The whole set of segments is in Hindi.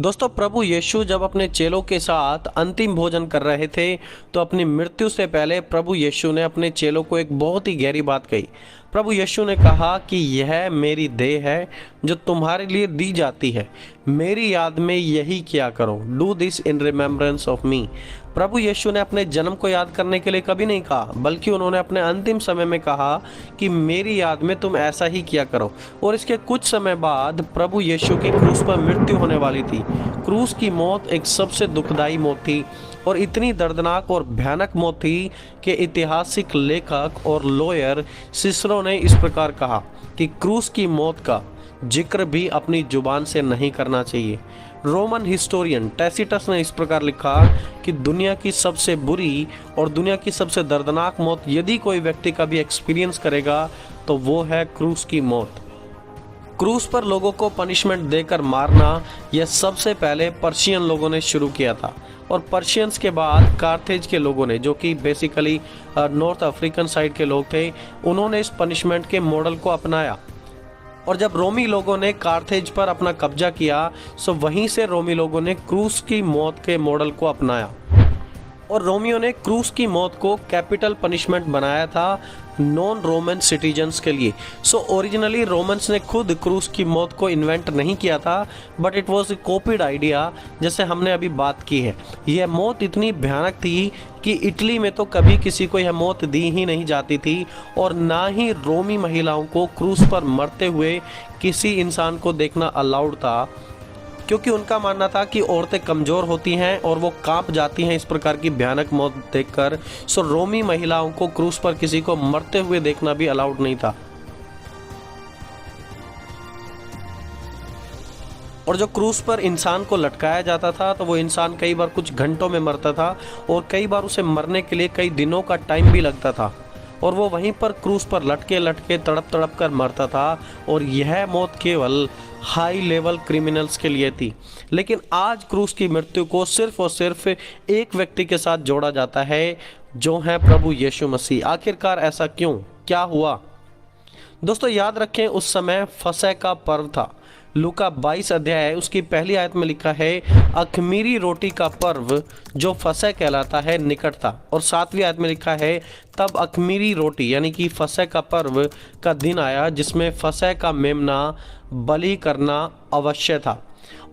दोस्तों, प्रभु यीशु जब अपने चेलों के साथ अंतिम भोजन कर रहे थे तो अपनी मृत्यु से पहले प्रभु यीशु ने अपने चेलों को एक बहुत ही गहरी बात कही। प्रभु यीशु ने कहा कि यह मेरी देह है जो तुम्हारे लिए दी जाती है, मेरी याद में यही किया करो। Do this in remembrance of me. प्रभु यीशु ने अपने जन्म को याद करने के लिए कभी नहीं कहा, बल्कि उन्होंने अपने अंतिम समय में कहा कि मेरी याद में तुम ऐसा ही किया करो। और इसके कुछ समय बाद प्रभु यीशु की क्रूस पर मृत्यु होने वाली थी। क्रूस की मौत एक सबसे दुखदाई मौत थी और इतनी दर्दनाक और भयानक मौत थी कि ऐतिहासिक लेखक और लॉयर सिसरो ने इस प्रकार कहा कि क्रूस की मौत का जिक्र भी अपनी जुबान से नहीं करना चाहिए। रोमन हिस्टोरियन टैसिटस ने इस प्रकार लिखा कि दुनिया की सबसे बुरी और दुनिया की सबसे दर्दनाक मौत यदि कोई व्यक्ति कभी एक्सपीरियंस करेगा तो वो है क्रूस की मौत। क्रूस पर लोगों को पनिशमेंट देकर मारना यह सबसे पहले पर्शियन लोगों ने शुरू किया था और पर्शियंस के बाद कार्थेज के लोगों ने, जो कि बेसिकली नॉर्थ अफ्रीकन साइड के लोग थे, उन्होंने इस पनिशमेंट के मॉडल को अपनाया। और जब रोमी लोगों ने कार्थेज पर अपना कब्जा किया तो वहीं से रोमी लोगों ने क्रूस की मौत के मॉडल को अपनाया और रोमियो ने क्रूस की मौत को कैपिटल पनिशमेंट बनाया था नॉन रोमन सिटीजन्स के लिए। सो ओरिजिनली रोमन्स ने खुद क्रूस की मौत को इन्वेंट नहीं किया था, but it was a copied idea, जैसे हमने अभी बात की है। यह मौत इतनी भयानक थी कि इटली में तो कभी किसी को यह मौत दी ही नहीं जाती थी और ना ही रोमी महिलाओं को क्रूस पर मरते हुए किसी इंसान को देखना अलाउड था, क्योंकि उनका मानना था कि औरतें कमज़ोर होती हैं और वो कांप जाती हैं इस प्रकार की भयानक मौत देखकर। सो रोमी महिलाओं को क्रूस पर किसी को मरते हुए देखना भी अलाउड नहीं था। और जो क्रूस पर इंसान को लटकाया जाता था तो वो इंसान कई बार कुछ घंटों में मरता था और कई बार उसे मरने के लिए कई दिनों का टाइम भी लगता था और वो वहीं पर क्रूस पर लटके लटके तड़प तड़प कर मरता था। और यह मौत केवल हाई लेवल क्रिमिनल्स के लिए थी। लेकिन आज क्रूस की मृत्यु को सिर्फ और सिर्फ एक व्यक्ति के साथ जोड़ा जाता है, जो है प्रभु यीशु मसीह। आखिरकार ऐसा क्यों, क्या हुआ? दोस्तों, याद रखें, उस समय फसह का पर्व था। लूका 22 अध्याय उसकी पहली आयत में लिखा है, अख़मीरी रोटी का पर्व जो फसह कहलाता है निकट था। और 7वीं आयत में लिखा है, तब अख़मीरी रोटी यानी कि फसह का पर्व का दिन आया जिसमें फसह का मेमना बलि करना अवश्य था।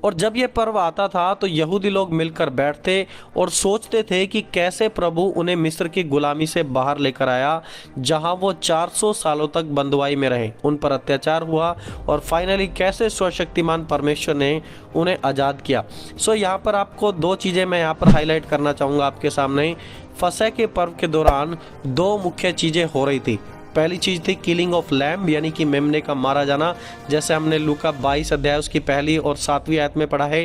और जब यह पर्व आता था तो यहूदी लोग मिलकर बैठते और सोचते थे कि कैसे प्रभु उन्हें मिस्र की गुलामी से बाहर लेकर आया, जहां वो 400 सालों तक बंधुआई में रहे, उन पर अत्याचार हुआ और फाइनली कैसे सर्वशक्तिमान परमेश्वर ने उन्हें आज़ाद किया। सो यहाँ पर आपको दो चीज़ें मैं यहाँ पर हाईलाइट करना चाहूँगा आपके सामने। फसह के पर्व के दौरान दो मुख्य चीज़ें हो रही थी। पहली चीज़ थी किलिंग ऑफ लैम्ब यानी कि मेमने का मारा जाना, जैसे हमने लूका 22 अध्याय उसकी पहली और 7वीं आयत में पढ़ा है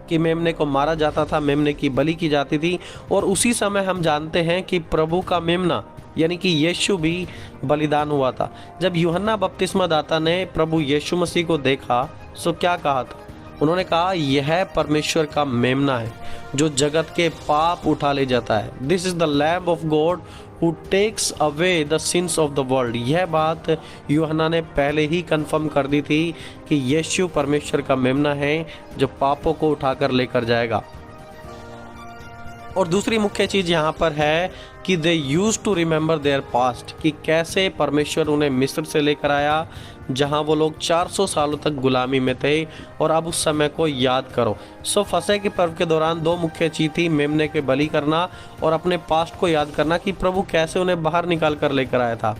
कि मेमने को मारा जाता था, मेमने की बलि की जाती थी। और उसी समय हम जानते हैं कि प्रभु का मेमना यानी कि यीशु भी बलिदान हुआ था। जब यूहन्ना बपतिस्मा दाता ने प्रभु यीशु मसीह को देखा तो क्या कहा था? उन्होंने कहा, यह परमेश्वर का मेमना है जो जगत के पाप उठा ले जाता है। This is the lamb of God who takes away the sins of the world. यह बात यूहन्ना ने पहले ही कंफर्म कर दी थी कि यीशु परमेश्वर का मेमना है जो पापों को उठाकर लेकर जाएगा। और दूसरी मुख्य चीज़ यहाँ पर है कि they use to remember their past, कि कैसे परमेश्वर उन्हें मिस्र से लेकर आया जहाँ वो लोग 400 सालों तक गुलामी में थे, और अब उस समय को याद करो। सो फसह के पर्व के दौरान दो मुख्य चीज़ थी, मेमने के बलि करना और अपने पास्ट को याद करना कि प्रभु कैसे उन्हें बाहर निकाल कर लेकर आया था।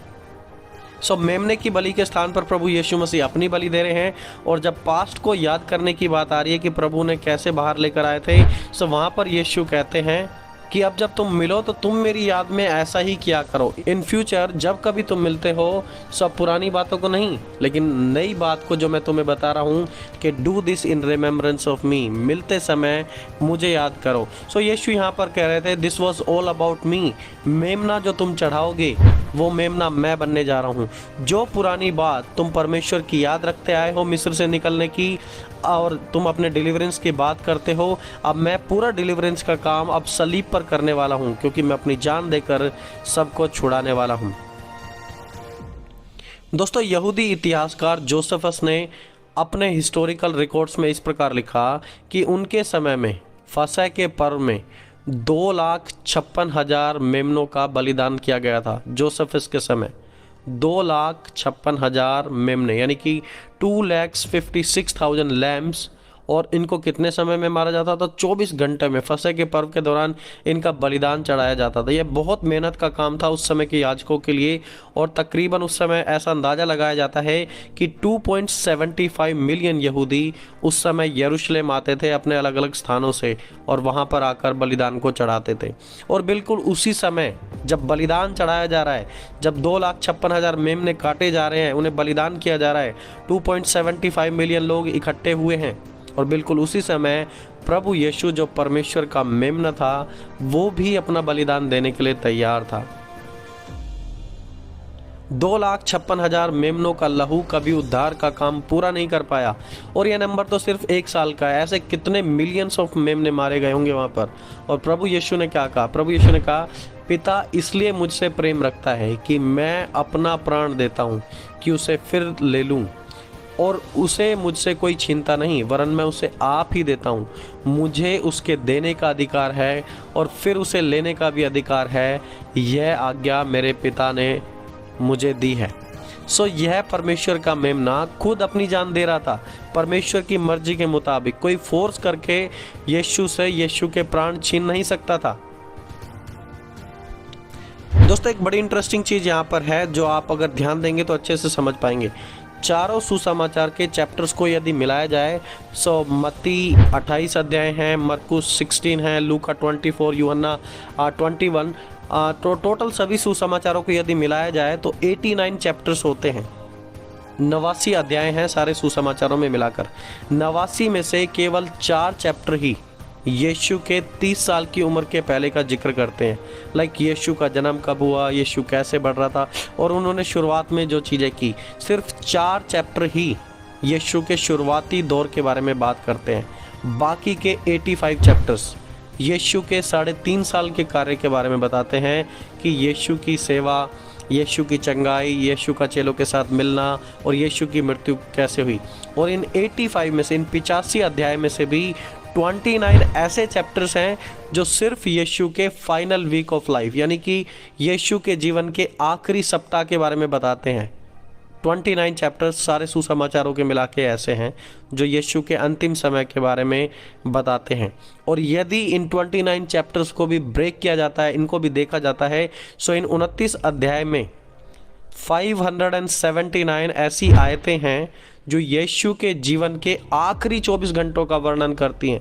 सो मेमने की बलि के स्थान पर प्रभु यीशु मसीह अपनी बलि दे रहे हैं। और जब पास्ट को याद करने की बात आ रही है कि प्रभु ने कैसे बाहर लेकर आए थे, सो वहाँ पर यीशु कहते हैं कि अब जब तुम मिलो तो तुम मेरी याद में ऐसा ही किया करो। इन फ्यूचर जब कभी तुम मिलते हो, सब पुरानी बातों को नहीं लेकिन नई बात को जो मैं तुम्हें बता रहा हूँ कि do this in remembrance of मी, मिलते समय मुझे याद करो। सो यीशु यहाँ पर कह रहे थे, this was all about me. मेमना जो तुम चढ़ाओगे वो मेमना मैं बनने जा रहा हूँ। जो पुरानी बात तुम परमेश्वर की याद रखते आए हो मिस्र से निकलने की और तुम अपने डिलीवरेंस की बात करते हो, अब मैं पूरा डिलीवरेंस का काम अब सलीब पर करने वाला हूँ, क्योंकि मैं अपनी जान देकर सबको छुड़ाने वाला हूँ। दोस्तों, यहूदी इतिहासकार जोसेफस ने अपने हिस्टोरिकल रिकॉर्ड्स में इस प्रकार लिखा कि उनके समय में फसह के पर्व में 2,56,000 मेमनों का बलिदान किया गया था। जोसेफस के समय 2,56,000 मेमने यानी कि 2,56,000 लैम्स, और इनको कितने समय में मारा जाता था? 24 घंटे में। फसह के पर्व के दौरान इनका बलिदान चढ़ाया जाता था। यह बहुत मेहनत का काम था उस समय के याजकों के लिए, और तकरीबन उस समय ऐसा अंदाज़ा लगाया जाता है कि 2.75 मिलियन यहूदी उस समय यरूशलेम आते थे अपने अलग अलग स्थानों से, और वहाँ पर आकर बलिदान को चढ़ाते थे। और बिल्कुल उसी समय जब बलिदान चढ़ाया जा रहा है, जब 2,56,000 मेमने काटे जा रहे हैं, उन्हें बलिदान किया जा रहा है, 2.75 मिलियन लोग इकट्ठे हुए हैं, और बिल्कुल उसी समय प्रभु यीशु जो परमेश्वर का मेमना था, वो भी अपना बलिदान देने के लिए तैयार था। 2,56,000 मेमनों का लहू कभी उद्धार का काम पूरा नहीं कर पाया, और यह नंबर तो सिर्फ 1 साल का है। ऐसे कितने मिलियंस ऑफ मेमने मारे गए होंगे वहाँ पर। और प्रभु यीशु ने क्या कहा? प्रभु यीशु ने कहा, पिता इसलिए मुझसे प्रेम रखता है कि मैं अपना प्राण देता हूँ कि उसे फिर ले लूँ, और उसे मुझसे कोई छीनता नहीं, वरन मैं उसे आप ही देता हूँ। मुझे उसके देने का अधिकार है और फिर उसे लेने का भी अधिकार है। यह आज्ञा मेरे पिता ने मुझे दी है। यह परमेश्वर का मेमना खुद अपनी जान दे रहा था, परमेश्वर की मर्जी के मुताबिक। कोई फोर्स करके यीशु के प्राण छीन नहीं सकता था। दोस्तों, एक बड़ी इंटरेस्टिंग चीज़ यहाँ पर है जो आप अगर ध्यान देंगे तो अच्छे से समझ पाएंगे। चारों सुसमाचार के चैप्टर्स को यदि मिलाया जाए, मत्ती 28 अध्याय हैं, मरकुस 16 है, लूका 24, यूहन्ना 21, तो टोटल सभी सुसमाचारों को यदि मिलाया जाए तो 89 चैप्टर्स होते हैं। 89 अध्याय हैं सारे सुसमाचारों में मिलाकर। 89 में से केवल 4 चैप्टर ही यीशु के 30 साल की उम्र के पहले का जिक्र करते हैं। लाइक यीशु का जन्म कब हुआ, यीशु कैसे बढ़ रहा था, और उन्होंने शुरुआत में जो चीज़ें की। सिर्फ 4 चैप्टर ही यीशु के शुरुआती दौर के बारे में बात करते हैं। बाकी के 85 चैप्टर्स यीशु के 3.5 साल के कार्य के बारे में बताते हैं कि यीशु की सेवा, यीशु की चंगाई, यीशु का चेलों के साथ मिलना और यीशु की मृत्यु कैसे हुई। और इन 85 में से, इन 85 अध्याय में से भी 29 ऐसे चैप्टर्स हैं जो सिर्फ यीशु के फाइनल वीक ऑफ लाइफ यानी कि यीशु के जीवन के आखिरी सप्ताह के बारे में बताते हैं। 29 चैप्टर्स सारे सुसमाचारों के मिला के ऐसे हैं जो यीशु के अंतिम समय के बारे में बताते हैं। और यदि इन 29 चैप्टर्स को भी ब्रेक किया जाता है, इनको भी देखा जाता है, सो इन 29 अध्याय में 579 ऐसी आयतें हैं जो यीशु के जीवन के आखिरी 24 घंटों का वर्णन करती हैं।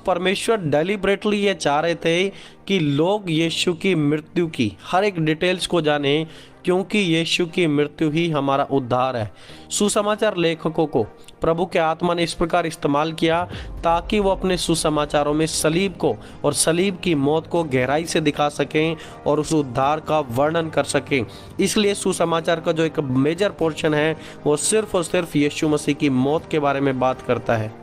परमेश्वर डेलिब्रेटली ये चाह रहे थे कि लोग यीशु की मृत्यु की हर एक डिटेल्स को जानें, क्योंकि यीशु की मृत्यु ही हमारा उद्धार है। सुसमाचार लेखकों को प्रभु के आत्मा ने इस प्रकार इस्तेमाल किया ताकि वो अपने सुसमाचारों में सलीब को और सलीब की मौत को गहराई से दिखा सकें और उस उद्धार का वर्णन कर सकें। इसलिए सुसमाचार का जो एक मेजर पोर्शन है वो सिर्फ और सिर्फ यीशु मसीह की मौत के बारे में बात करता है।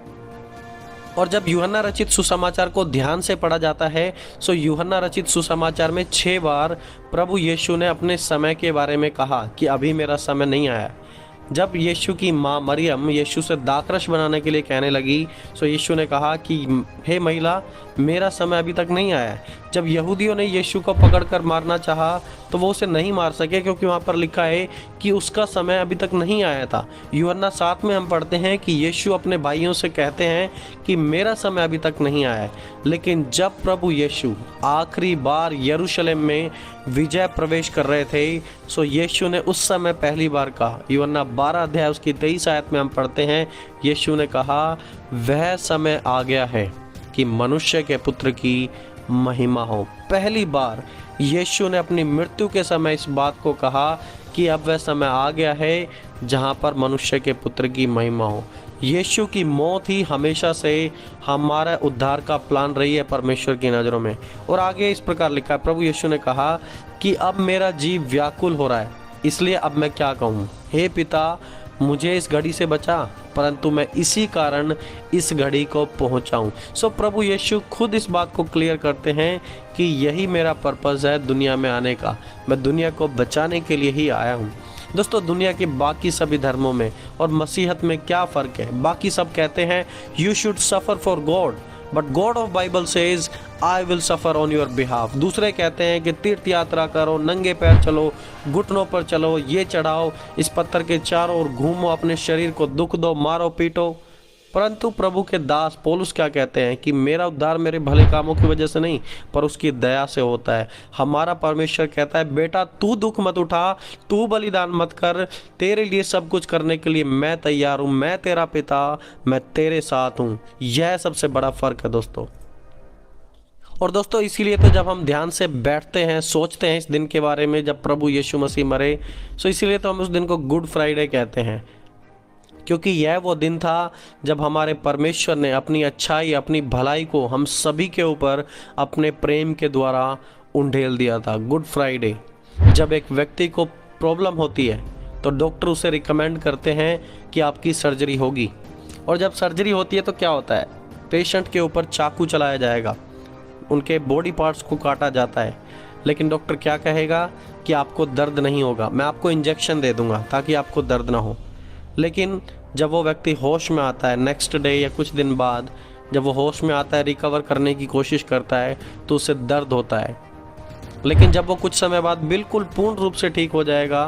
और जब यूहन्ना रचित सुसमाचार को ध्यान से पढ़ा जाता है, यूहन्ना रचित सुसमाचार में 6 बार प्रभु यीशु ने अपने समय के बारे में कहा कि अभी मेरा समय नहीं आया। जब यीशु की माँ मरियम यीशु से दाखरस बनाने के लिए कहने लगी, यीशु ने कहा कि हे महिला, मेरा समय अभी तक नहीं आया है। जब यहूदियों ने यीशु को पकड़कर मारना चाहा तो वो उसे नहीं मार सके, क्योंकि वहाँ पर लिखा है कि उसका समय अभी तक नहीं आया था। यूहन्ना 7 में हम पढ़ते हैं कि यीशु अपने भाइयों से कहते हैं कि मेरा समय अभी तक नहीं आया है। लेकिन जब प्रभु यीशु आखिरी बार यरूशलेम में विजय प्रवेश कर रहे थे, यीशु ने उस समय पहली बार कहा। यूहन्ना 12 अध्याय उसकी 23 आयत में हम पढ़ते हैं, यीशु ने कहा, वह समय आ गया है कि मनुष्य के पुत्र की महिमा हो। पहली बार यीशु ने अपनी मृत्यु के समय इस बात को कहा कि अब वह समय आ गया है जहां पर मनुष्य के पुत्र की महिमा हो। यीशु की मौत ही हमेशा से हमारा उद्धार का प्लान रही है परमेश्वर की नज़रों में। और आगे इस प्रकार लिखा है, प्रभु यीशु ने कहा कि अब मेरा जीव व्याकुल हो रहा है, इसलिए अब मैं क्या कहूँ। हे पिता, मुझे इस घड़ी से बचा, परंतु मैं इसी कारण इस घड़ी को पहुँचाऊँ। प्रभु यीशु खुद इस बात को क्लियर करते हैं कि यही मेरा पर्पज़ है दुनिया में आने का, मैं दुनिया को बचाने के लिए ही आया हूँ। दोस्तों दुनिया के बाकी सभी धर्मों में और मसीहत में क्या फ़र्क है? बाकी सब कहते हैं you should suffer for God, but God of Bible says I will suffer on your behalf. दूसरे कहते हैं कि तीर्थ यात्रा करो, नंगे पैर चलो, घुटनों पर चलो, ये चढ़ाओ, इस पत्थर के चारों ओर घूमो, अपने शरीर को दुख दो, मारो पीटो। परंतु प्रभु के दास पौलुस क्या कहते हैं कि मेरा उद्धार मेरे भले कामों की वजह से नहीं पर उसकी दया से होता है। हमारा परमेश्वर कहता है बेटा तू दुख मत उठा, तू बलिदान मत कर, तेरे लिए सब कुछ करने के लिए मैं तैयार हूँ, मैं तेरा पिता, मैं तेरे साथ हूँ। यह सबसे बड़ा फर्क है दोस्तों। और दोस्तों इसीलिए तो जब हम ध्यान से बैठते हैं, सोचते हैं इस दिन के बारे में जब प्रभु यीशु मसीह मरे, सो इसीलिए तो हम उस दिन को गुड फ्राइडे कहते हैं, क्योंकि यह वो दिन था जब हमारे परमेश्वर ने अपनी अच्छाई, अपनी भलाई को हम सभी के ऊपर अपने प्रेम के द्वारा उंडेल दिया था। गुड फ्राइडे, जब एक व्यक्ति को प्रॉब्लम होती है तो डॉक्टर उसे रिकमेंड करते हैं कि आपकी सर्जरी होगी, और जब सर्जरी होती है तो क्या होता है, पेशेंट के ऊपर चाकू चलाया जाएगा, उनके बॉडी पार्ट्स को काटा जाता है, लेकिन डॉक्टर क्या कहेगा कि आपको दर्द नहीं होगा, मैं आपको इंजेक्शन दे दूंगा ताकि आपको दर्द ना हो। लेकिन जब वो व्यक्ति होश में आता है, नेक्स्ट डे या कुछ दिन बाद जब वो होश में आता है, रिकवर करने की कोशिश करता है तो उसे दर्द होता है। लेकिन जब वो कुछ समय बाद बिल्कुल पूर्ण रूप से ठीक हो जाएगा,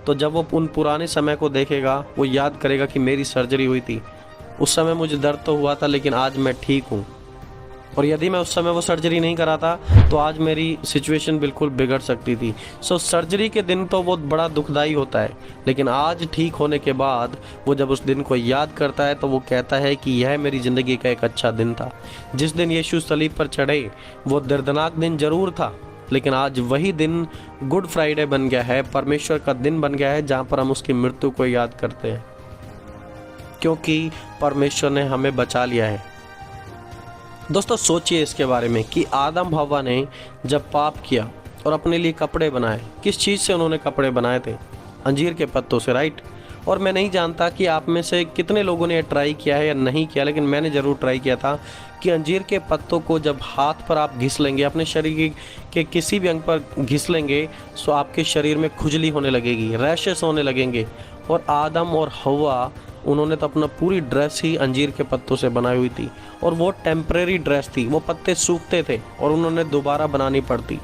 तो जब वो उन पुराने समय को देखेगा, वो याद करेगा कि मेरी सर्जरी हुई थी, उस समय मुझे दर्द तो हुआ था लेकिन आज मैं ठीक हूँ, और यदि मैं उस समय वो सर्जरी नहीं कराता तो आज मेरी सिचुएशन बिल्कुल बिगड़ सकती थी। सो सर्जरी के दिन तो वो बड़ा दुखदाई होता है, लेकिन आज ठीक होने के बाद वो जब उस दिन को याद करता है तो वो कहता है कि यह मेरी ज़िंदगी का एक अच्छा दिन था। जिस दिन यीशु सलीब पर चढ़े वो दर्दनाक दिन जरूर था, लेकिन आज वही दिन गुड फ्राइडे बन गया है, परमेश्वर का दिन बन गया है, जहाँ पर हम उसकी मृत्यु को याद करते हैं, क्योंकि परमेश्वर ने हमें बचा लिया है। दोस्तों सोचिए इसके बारे में कि आदम हव्वा ने जब पाप किया और अपने लिए कपड़े बनाए, किस चीज़ से उन्होंने कपड़े बनाए थे? अंजीर के पत्तों से, राइट। और मैं नहीं जानता कि आप में से कितने लोगों ने ट्राई किया है या नहीं किया, लेकिन मैंने ज़रूर ट्राई किया था कि अंजीर के पत्तों को जब हाथ पर आप घिस लेंगे, अपने शरीर के किसी भी अंग पर घिस लेंगे, तो आपके शरीर में खुजली होने लगेगी, रैशेस होने लगेंगे। और आदम और हव्वा उन्होंने तो अपना पूरी ड्रेस ही अंजीर के पत्तों से बनाई हुई थी, और वो टेम्परेरी ड्रेस थी, वो पत्ते सूखते थे और उन्होंने दोबारा बनानी पड़ती।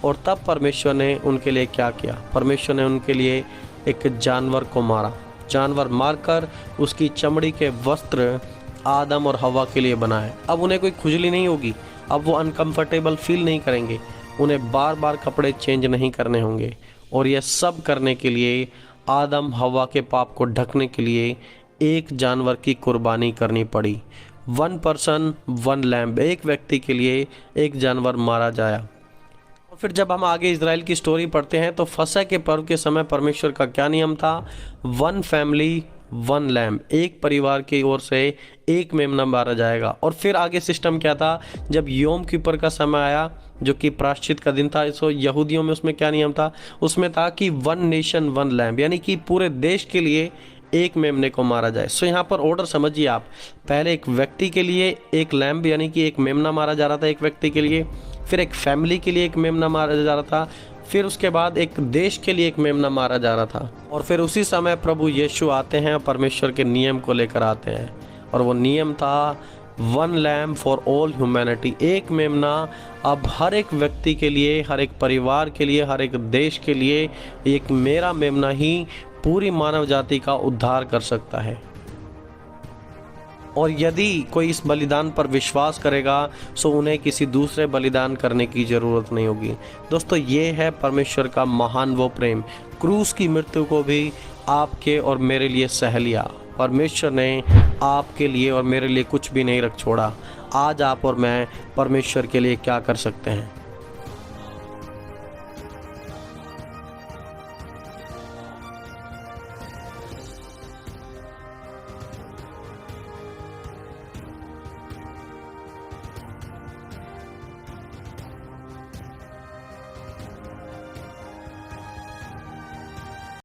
और तब परमेश्वर ने उनके लिए क्या किया? परमेश्वर ने उनके लिए एक जानवर को मारा, जानवर मारकर उसकी चमड़ी के वस्त्र आदम और हव्वा के लिए बनाए। अब उन्हें कोई खुजली नहीं होगी, अब वो अनकंफर्टेबल फील नहीं करेंगे, उन्हें बार बार कपड़े चेंज नहीं करने होंगे। और यह सब करने के लिए आदम हव्वा के पाप को ढकने के लिए एक जानवर की कुर्बानी करनी पड़ी। 1 पर्सन 1 लैम्ब, एक व्यक्ति के लिए एक जानवर मारा जाया। और फिर जब हम आगे इजराइल की स्टोरी पढ़ते हैं तो फसह के पर्व के समय परमेश्वर का क्या नियम था? 1 फैमिली 1 लैम्ब, एक परिवार की ओर से एक मेमना मारा जाएगा। और फिर आगे सिस्टम क्या था? जब योम किपर का समय आया, जो कि प्रायश्चित का दिन था, इसको यहूदियों में उसमें क्या नियम था? उसमें था कि 1 नेशन 1 लैम्ब, यानी कि पूरे देश के लिए एक मेमने को मारा जाए। सो यहाँ पर ऑर्डर समझिए आप, पहले एक व्यक्ति के लिए एक लैम्ब यानी कि एक मेमना मारा जा रहा था एक व्यक्ति के लिए, फिर एक फैमिली के लिए एक मेमना मारा जा रहा था, फिर उसके बाद एक देश के लिए एक मेमना मारा जा रहा था। और फिर उसी समय प्रभु यीशु आते हैं, परमेश्वर के नियम को लेकर आते हैं, और वो नियम था 1 लैम्ब फॉर ऑल ह्यूमैनिटी, एक मेमना अब हर एक व्यक्ति के लिए, हर एक परिवार के लिए, हर एक देश के लिए, एक मेरा मेमना ही पूरी मानव जाति का उद्धार कर सकता है। और यदि कोई इस बलिदान पर विश्वास करेगा तो उन्हें किसी दूसरे बलिदान करने की ज़रूरत नहीं होगी। दोस्तों ये है परमेश्वर का महान वो प्रेम, क्रूस की मृत्यु को भी आपके और मेरे लिए सह लिया। परमेश्वर ने आपके लिए और मेरे लिए कुछ भी नहीं रख छोड़ा। आज आप और मैं परमेश्वर के लिए क्या कर सकते हैं?